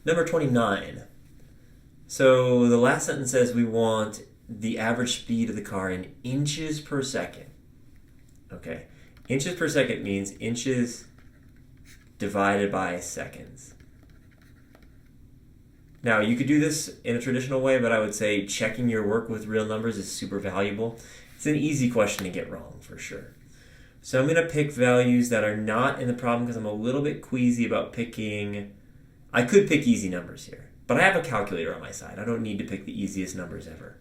Number 29. So the last sentence says we want the average speed of the car in inches per second. Okay. Inches per second means inches divided by seconds. Now, you could do this in a traditional way, but I would say checking your work with real numbers is super valuable. It's an easy question to get wrong, for sure. So I'm going to pick values that are not in the problem because I'm a little bit queasy about picking... I could pick easy numbers here, but I have a calculator on my side. I don't need to pick the easiest numbers ever.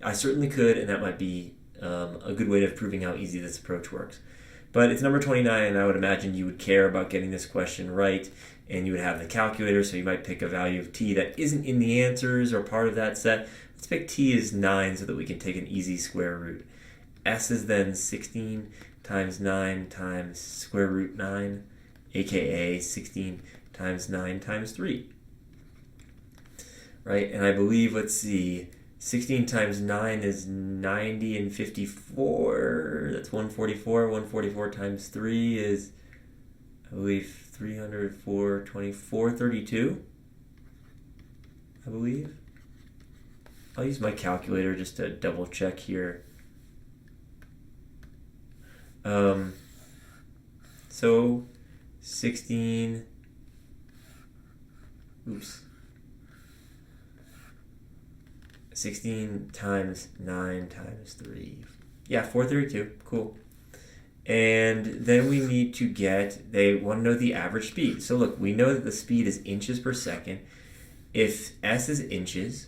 I certainly could, and that might be a good way of proving how easy this approach works. But it's number 29, and I would imagine you would care about getting this question right, and you would have the calculator, so you might pick a value of t that isn't in the answers or part of that set. Let's pick t as 9 so that we can take an easy square root. S is then 16 times 9 times square root 9, aka 16 times 9 times 3. Right, and I believe, let's see, 16 times 9 is 90 and 54. That's 144. 144 times 3 is, I believe, 300, 420, 432. I believe. I'll use my calculator just to double check here. So 16. Oops. 16 times 9 times 3. Yeah, 432. Cool. And then we need to they want to know the average speed. So look, we know that the speed is inches per second. If S is inches,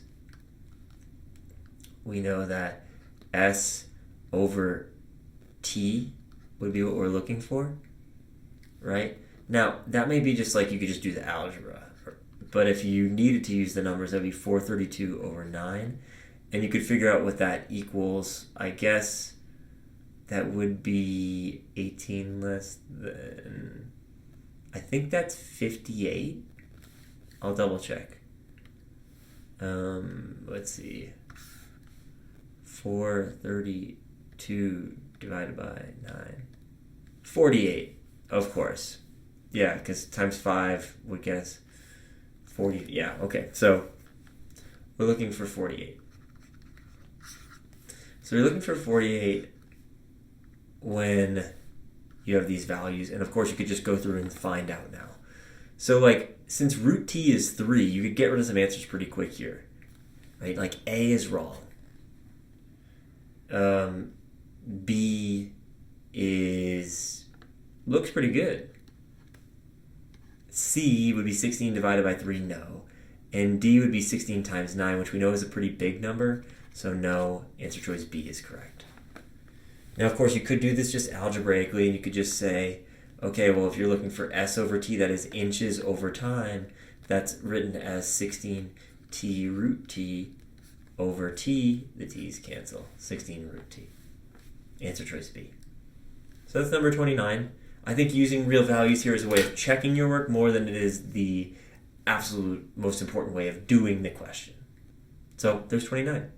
we know that S over T would be what we're looking for, right? Now, that may be just like you could just do the algebra. But if you needed to use the numbers, that would be 432 over 9. And you could figure out what that equals. I guess that would be 18 less than... I think that's 58. I'll double check. Let's see. 432 divided by 9. 48, of course. Yeah, because times 5 would get us 40. Yeah, okay. So we're looking for 48. So you're looking for 48 when you have these values. And of course, you could just go through and find out now. So like, since root t is 3, you could get rid of some answers pretty quick here. Right? Like A is wrong. B looks pretty good. C would be 16 divided by 3, no. And D would be 16 times 9, which we know is a pretty big number. So no, answer choice B is correct. Now, of course, you could do this just algebraically, and you could just say, okay, well, if you're looking for S over T, that is inches over time, that's written as 16 T root T over T. The T's cancel. 16 root T. Answer choice B. So that's number 29. I think using real values here is a way of checking your work more than it is the absolute most important way of doing the question. So there's 29.